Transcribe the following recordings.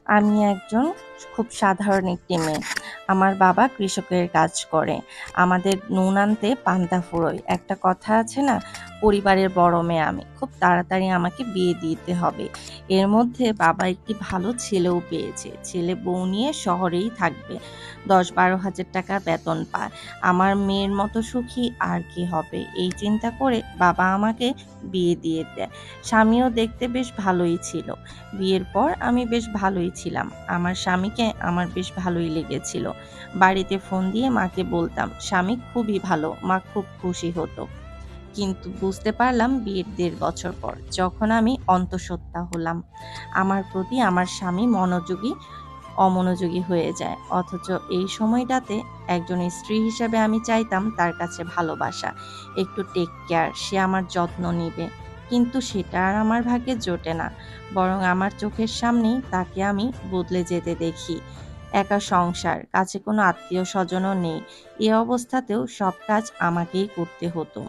আমি একজন খুব সাধারণ একটি মেয়ে। আমার বাবা কৃষকের কাজ করে। আমাদের নুন আনতে পান্তা ফুরোয়। একটা কথা আছে না? পরিবারের বড় মেয়ে আমি। খুব তাড়াতাড়ি আমাকে বিয়ে দিতে হবে। এর মধ্যে বাবা একটি ভালো ছেলেও পেয়েছে। ছেলে বউ নিয়ে শহরেই থাকবে। ১০-১২ হাজার টাকা বেতন পায়। আমার মেয়ের মতো সুখী আর কি হবে? এই চিন্তা করে বাবা আমাকে বিয়ে দিয়ে দেয়। স্বামীও দেখতে বেশ ভালোই ছিল। বিয়ের পর আমি বেশ ভালোই ছিলাম। আমার স্বামীকে আমার বেশ ভালোই লেগেছিল। বাড়িতে ফোন দিয়ে মাকে বলতাম, স্বামী খুবই ভালো, মা খুব খুশি হতো। কিন্তু বুঝতে পারলাম বিয়ের ১.৫ বছর পর, যখন আমি অন্তঃসত্ত্বা হলাম, আমার প্রতি আমার স্বামী অমনোযোগী হয়ে যায়। অথচ এই সময়টাতে একজন স্ত্রী হিসেবে আমি চাইতাম তার কাছে ভালোবাসা, একটু টেক কেয়ার, সে আমার যত্ন নিবে। কিন্তু সেটা আর আমার ভাগ্যে জোটে না। বরং আমার চোখের সামনেই তাকে আমি বদলে যেতে দেখি। একা সংসার, কাছে কোনো আত্মীয়স্বজনও নেই। এ অবস্থাতেও সব কাজ আমাকেই করতে হতো।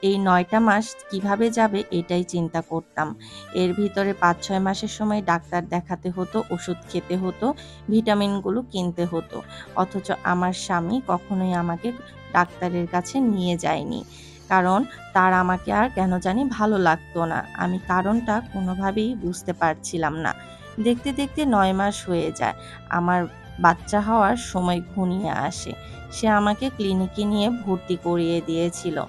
এই ৯টা মাস কিভাবে যাবে এটাই চিন্তা করতাম। এর ভিতরে ৫-৬ মাসের সময় ডাক্তার দেখাতে হতো, ওষুধ খেতে হতো, ভিটামিনগুলো কিনতে হতো। অথচ আমার স্বামী কখনোই আমাকে ডাক্তারের কাছে নিয়ে যায়নি। কারণ তার আমাকে আর কেন জানি ভালো লাগতো না। আমি কারণটা কোনোভাবেই বুঝতে পারছিলাম না। দেখতে, দেখতে ৯ মাস হয়ে যায়। আমার বাচ্চা হওয়ার সময় ঘনিয়ে আসে। সে আমাকে ক্লিনিকে নিয়ে ভর্তি করিয়ে দিয়েছিল।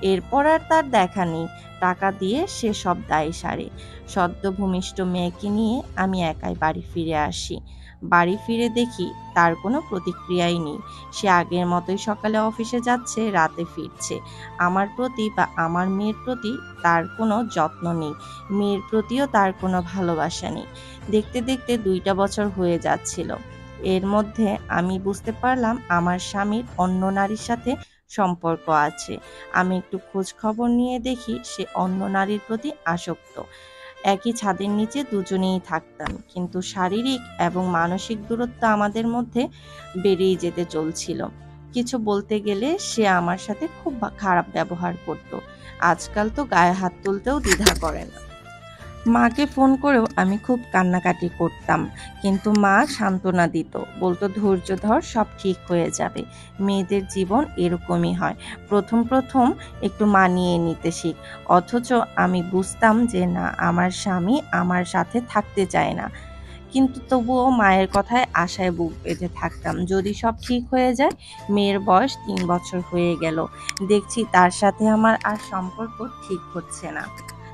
এরপর আর তার দেখা নেই। টাকা দিয়ে সে সব দায় সারে। সদ্য ভূমিষ্ঠ মেয়েকে নিয়ে আমি একাই বাড়ি ফিরে আসি। বাড়ি ফিরে দেখি তার কোনো প্রতিক্রিয়াই নেই। সে আগের মতোই সকালে অফিসে যাচ্ছে, রাতে ফিরছে। আমার প্রতি বা আমার মেয়ের প্রতি তার কোনো যত্ন নেই। মেয়ের প্রতিও তার কোনো ভালোবাসা নেই। দেখতে, দেখতে ২টা বছর হয়ে যাচ্ছিল। এর মধ্যে আমি বুঝতে পারলাম আমার স্বামীর অন্য নারীর সাথে সম্পর্ক আছে। আমি একটু খোঁজ খবর নিয়ে দেখি সে অন্য নারীর প্রতি আসক্ত। একই ছাদের নিচে দুজনেই থাকতাম, কিন্তু শারীরিক এবং মানসিক দূরত্ব আমাদের মধ্যে বেড়েই যেতে চলছিল। কিছু বলতে গেলে সে আমার সাথে খুব খারাপ ব্যবহার করত। আজকাল তো গায়ে হাত তুলতেও দ্বিধা করে না। মাকে ফোন করেও আমি খুব কান্নাকাটি করতাম। কিন্তু মা সান্ত্বনা দিত। বলত, "ধৈর্য ধর, সব ঠিক হয়ে যাবে। মেয়েদের জীবন এরকমই হয়। প্রথম একটু মানিয়ে নিতে শিখ।" অথচ আমি বুঝতাম যে না, আমার স্বামী আমার সাথে থাকতে চায় না। কিন্তু তবুও মায়ের কথায় আশায় বুক বেঁধে থাকতাম। যদি সব ঠিক হয়ে যায়। মেয়ের বয়স ৩ বছর হয়ে গেল। দেখছি তার সাথে আমার আর সম্পর্ক ঠিক হচ্ছে না।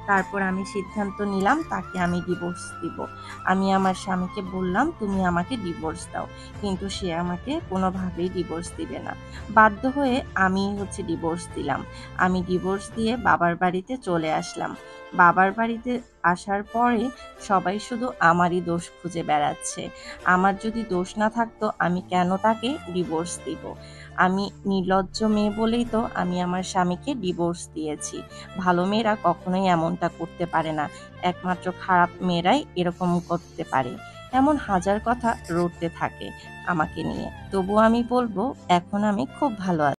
তারপর আমি সিদ্ধান্ত নিলাম তাকে আমি ডিভোর্স দিব। আমি আমার স্বামীকে বললাম, "তুমি আমাকে ডিভোর্স দাও।" কিন্তু সে আমাকে কোনোভাবেই ডিভোর্স দিবে না। বাধ্য হয়ে আমি ডিভোর্স দিলাম। আমি ডিভোর্স দিয়ে বাবার বাড়িতে চলে আসলাম। বাবার বাড়িতে আসার পরে সবাই শুধু আমারই দোষ খুঁজে বেড়াচ্ছে। আমার যদি দোষ না থাকতো আমি কেন তাকে ডিভোর্স দিব? আমি নির্লজ্জ মেয়ে বলেই তো আমি আমার স্বামীকে ডিভোর্স দিয়েছি। ভালো মেয়েরা কখনোই এমনটা করতে পারে না। একমাত্র খারাপ মেয়েরাই এরকম করতে পারে। এমন হাজার কথা রটতে থাকে আমাকে নিয়ে। তবুও আমি বলব, এখন আমি খুব ভালো আছি।